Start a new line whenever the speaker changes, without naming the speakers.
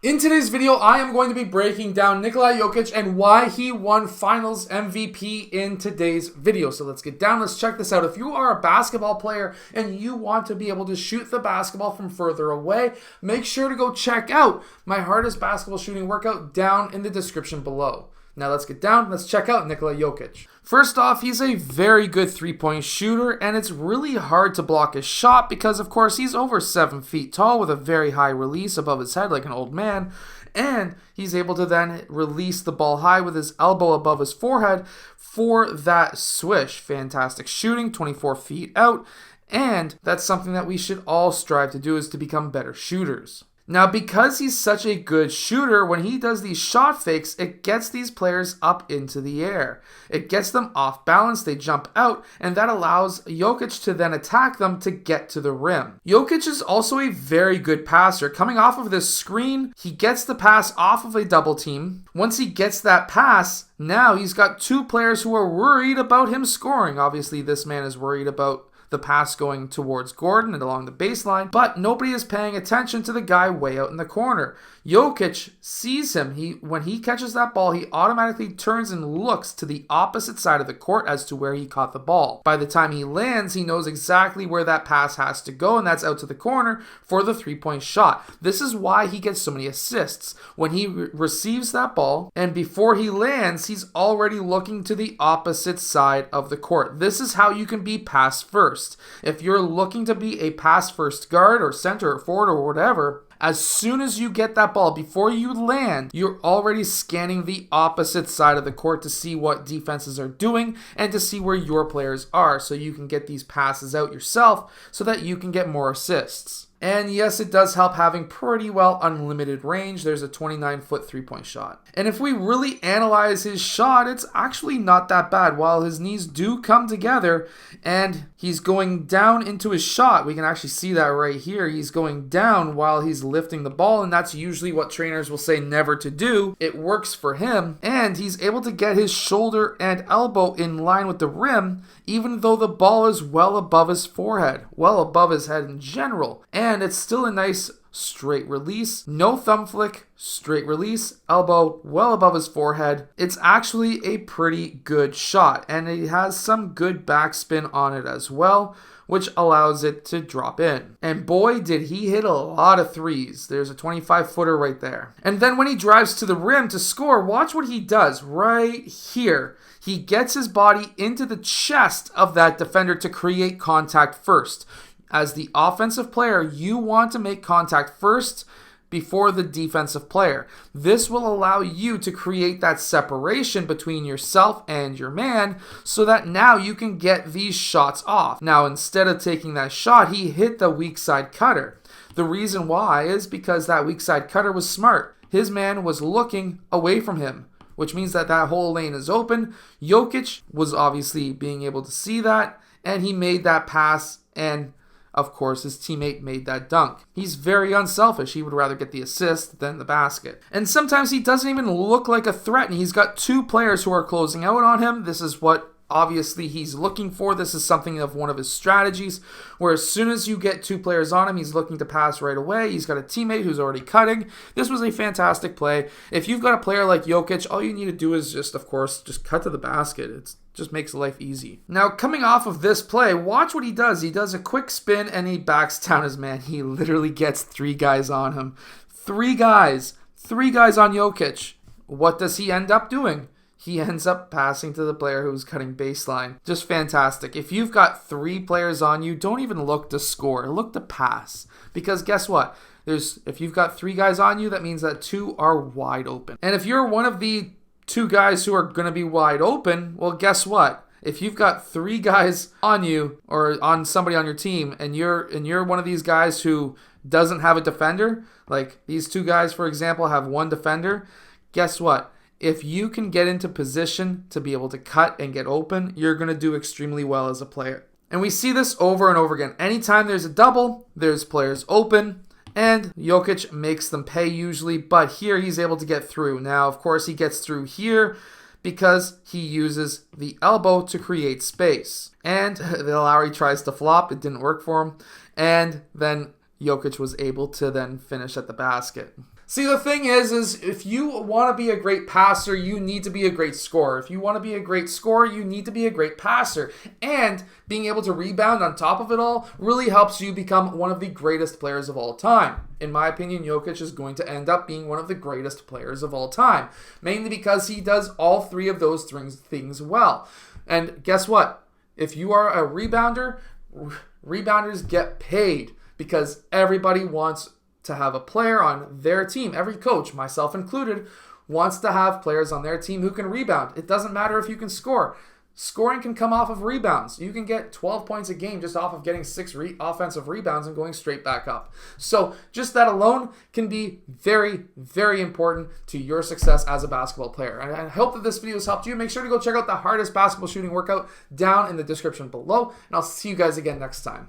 In today's video, I am going to be breaking down Nikola Jokic and why he won Finals MVP in today's video. So let's get down, let's check this out. If you are a basketball player and you want to be able to shoot the basketball from further away, make sure to go check out my hardest basketball shooting workout down in the description below. Now let's get down, let's check out Nikola Jokic. First off, he's a very good three-point shooter, and it's really hard to block his shot because, of course, he's over 7 feet tall with a very high release above his head like an old man, and he's able to then release the ball high with his elbow above his forehead for that swish. Fantastic shooting, 24 feet out, and that's something that we should all strive to do, is to become better shooters. Now, because he's such a good shooter, when he does these shot fakes, it gets these players up into the air. It gets them off balance, they jump out, and that allows Jokic to then attack them to get to the rim. Jokic is also a very good passer. Coming off of this screen, he gets the pass off of a double team. Once he gets that pass, now he's got two players who are worried about him scoring. Obviously, this man is worried about the pass going towards Gordon and along the baseline, but nobody is paying attention to the guy way out in the corner. Jokic sees him. When he catches that ball, he automatically turns and looks to the opposite side of the court as to where he caught the ball. By the time he lands, he knows exactly where that pass has to go, and that's out to the corner for the three-point shot. This is why he gets so many assists. When he receives that ball, and before he lands, he's already looking to the opposite side of the court. This is how you can be pass first. If you're looking to be a pass first guard or center or forward or whatever, as soon as you get that ball, before you land, you're already scanning the opposite side of the court to see what defenses are doing and to see where your players are, so you can get these passes out yourself so that you can get more assists. And yes, it does help having pretty well unlimited range. There's a 29-foot three-point shot. And if we really analyze his shot, it's actually not that bad. While his knees do come together and he's going down into his shot, we can actually see that right here. He's going down while he's lifting the ball, and that's usually what trainers will say never to do. It works for him, and he's able to get his shoulder and elbow in line with the rim, even though the ball is well above his forehead, well above his head in general. And it's still a nice straight release, no thumb flick, straight release, elbow well above his forehead. It's actually a pretty good shot, and it has some good backspin on it as well, which allows it to drop in. And boy, did he hit a lot of threes. There's a 25-footer right there. And then when he drives to the rim to score, watch what he does right here. He gets his body into the chest of that defender to create contact first. As the offensive player, you want to make contact first before the defensive player. This will allow you to create that separation between yourself and your man so that now you can get these shots off. Now, instead of taking that shot, he hit the weak side cutter. The reason why is because that weak side cutter was smart. His man was looking away from him, which means that that whole lane is open. Jokic was obviously being able to see that, and he made that pass, and of course, his teammate made that dunk. He's very unselfish. He would rather get the assist than the basket. And sometimes he doesn't even look like a threat, and he's got two players who are closing out on him. This is what obviously he's looking for. This is something of one of his strategies, where as soon as you get two players on him, he's looking to pass right away. He's got a teammate who's already cutting. This was a fantastic play. If you've got a player like Jokic, all you need to do is just cut to the basket. It just makes life easy. Now, coming off of this play, watch what he does. He does a quick spin and he backs down his man. He literally gets three guys on him. Three guys on Jokic. What does he end up doing? He ends up passing to the player who's cutting baseline. Just fantastic. If you've got three players on you, don't even look to score. Look to pass. Because guess what? If you've got three guys on you, that means that two are wide open. And if you're one of the two guys who are going to be wide open, well, guess what? If you've got three guys on you or on somebody on your team, and you're one of these guys who doesn't have a defender, like these two guys, for example, have one defender, guess what? If you can get into position to be able to cut and get open, you're going to do extremely well as a player. And we see this over and over again. Anytime there's a double, there's players open, and Jokic makes them pay usually, but here he's able to get through. Now, of course, he gets through here because he uses the elbow to create space. And the Lowry tries to flop. It didn't work for him. And then Jokic was able to then finish at the basket. See, the thing is if you want to be a great passer, you need to be a great scorer. If you want to be a great scorer, you need to be a great passer. And being able to rebound on top of it all really helps you become one of the greatest players of all time. In my opinion, Jokic is going to end up being one of the greatest players of all time, mainly because he does all three of those things well. And guess what? If you are a rebounder, rebounders get paid because everybody wants to have a player on their team. Every coach, myself included, wants to have players on their team who can rebound. It doesn't matter if you can score. Scoring can come off of rebounds. You can get 12 points a game just off of getting 6 offensive rebounds and going straight back up. So just that alone can be very, very important to your success as a basketball player. And I hope that this video has helped you. Make sure to go check out the hardest basketball shooting workout down in the description below. And I'll see you guys again next time.